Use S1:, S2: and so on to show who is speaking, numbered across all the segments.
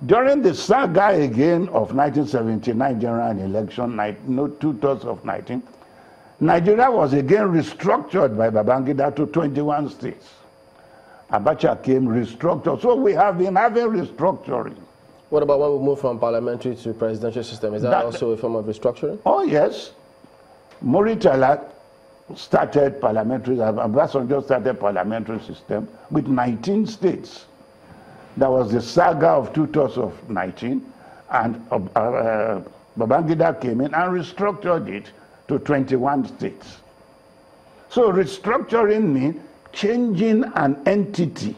S1: During the saga again of 1979 general election, 2/3 of 19, Nigeria was again restructured by Babangida to 21 states. Abacha came restructured. So we have been having restructuring.
S2: What about when we move from parliamentary to presidential system? Is that also a form of restructuring?
S1: Oh, yes. Muritala started parliamentary, Obasanjo started parliamentary system with 19 states. That was the saga of 2/3 of 19, and Babangida came in and restructured it to 21 states. So restructuring means changing an entity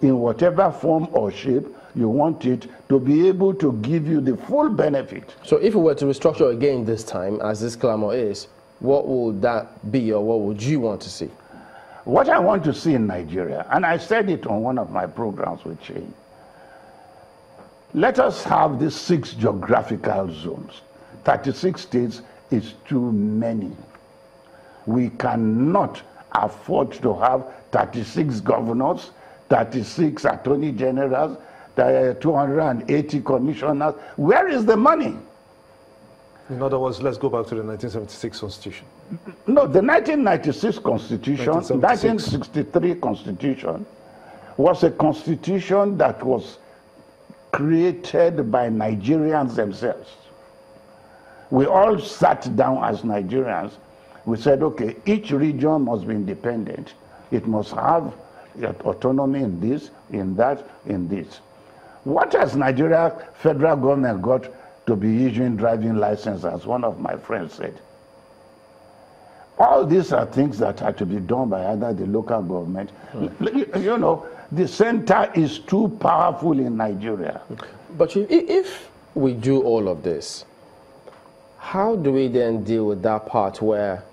S1: in whatever form or shape you want it to be able to give you the full benefit.
S2: So if we were to restructure again this time, as this clamor is, what would that be, or what would you want to see?
S1: What I want to see in Nigeria, and I said it on one of my programs with Shane, let us have these 6 geographical zones. 36 states is too many. We cannot afford to have 36 governors, 36 attorney generals, 280 commissioners. Where is the money?
S3: In other words, let's go back to the 1976 Constitution.
S1: No, the 1996 Constitution, 1963 Constitution was a constitution that was created by Nigerians themselves. We all sat down as Nigerians. We said, okay, each region must be independent. It must have autonomy in this, in that, in this. What has Nigeria federal government got to be issuing driving license, as one of my friends said? All these are things that are to be done by either the local government. You know, the center is too powerful in Nigeria.
S2: But if we do all of this, how do we then deal with that part where,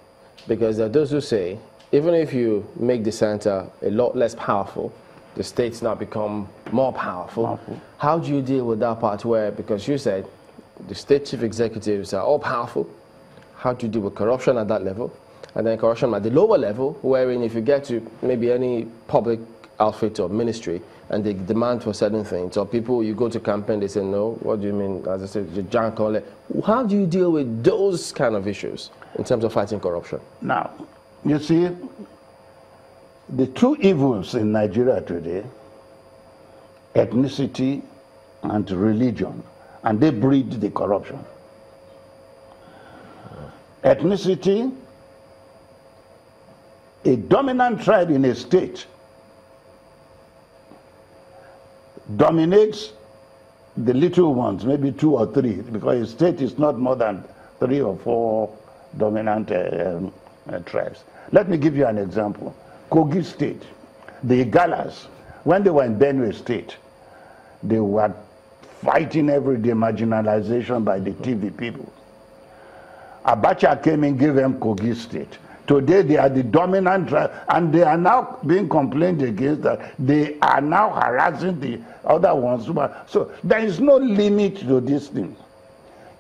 S2: because there are those who say, even if you make the center a lot less powerful, the states now become more powerful. How do you deal with that part where, because you said the state chief executives are all powerful, how do you deal with corruption at that level? And then corruption at the lower level, wherein if you get to maybe any public outfit or ministry and they demand for certain things, or people, you go to campaign, they say, no, what do you mean? As I said, you jank all that. How do you deal with those kind of issues in terms of fighting corruption?
S1: Now, you see, the 2 evils in Nigeria today, ethnicity and religion, and they breed the corruption. Ethnicity, a dominant tribe in a state dominates the little ones, maybe 2 or 3, because a state is not more than 3 or 4 dominant tribes. Let me give you an example. Kogi State, the Igalas, when they were in Benue State, they were fighting everyday marginalization by the TV people. Abacha came and gave them Kogi State. Today they are the dominant tribe, and they are now being complained against that they are now harassing the other ones. So there is no limit to this thing.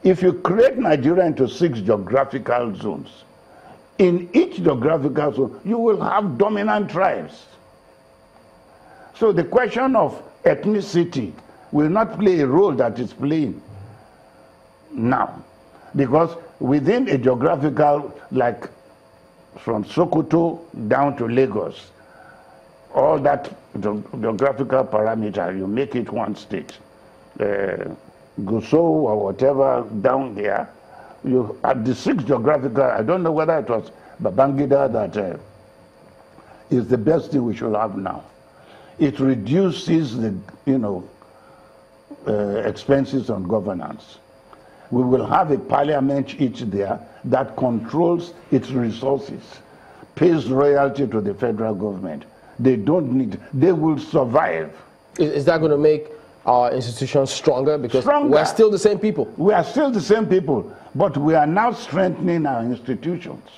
S1: If you create Nigeria into 6 geographical zones, in each geographical zone, you will have dominant tribes. So the question of ethnicity will not play a role that it's playing now. Because within a geographical, like from Sokoto down to Lagos, all that geographical parameter, you make it one state. Gusau or whatever down there, you at the 6 geographical, I don't know whether it was Babangida that is the best thing we should have now. It reduces the, expenses on governance. We will have a parliament each there that controls its resources, pays royalty to the federal government. They don't need, they will survive.
S2: Is that going to make our institutions stronger? Because we're still the same people.
S1: We are still the same people, but we are now strengthening our institutions.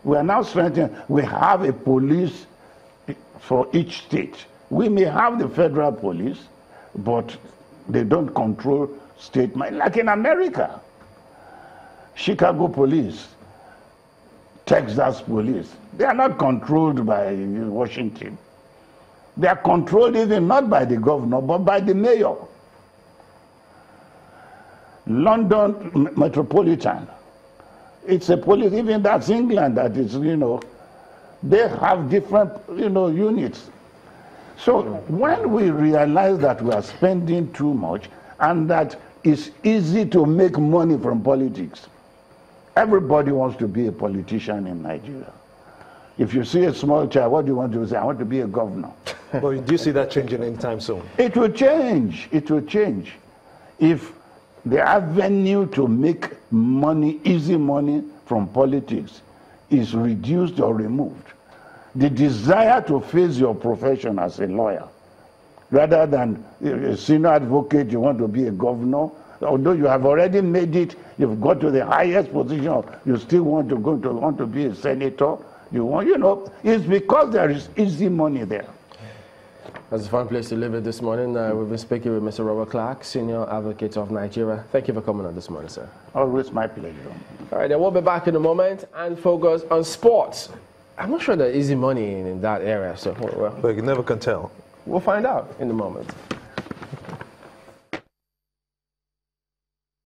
S1: We are now strengthening, we have a police for each state. We may have the federal police, but they don't control state, like in America. Chicago police, Texas police, they are not controlled by Washington. They are controlled even not by the governor, but by the mayor. London Metropolitan, it's a police, even that's England, that is, they have different, units. So when we realize that we are spending too much and that it's easy to make money from politics, everybody wants to be a politician in Nigeria. If you see a small child, what do you want to say? I want to be a governor.
S3: Well, do you see that changing anytime soon?
S1: It will change. It will change. If the avenue to make money, easy money from politics, is reduced or removed, the desire to face your profession as a lawyer, rather than a senior advocate, you want to be a governor, although you have already made it, you've got to the highest position, you still want to be a senator, it's because there is easy money there.
S2: That's a fun place to live it this morning. We've been speaking with Mr. Robert Clarke, Senior Advocate of Nigeria. Thank you for coming on this morning, sir.
S1: Always my pleasure.
S2: All right, then we'll be back in a moment and focus on sports. I'm not sure there's easy money in that area, so
S3: But you never can tell.
S2: We'll find out in a moment.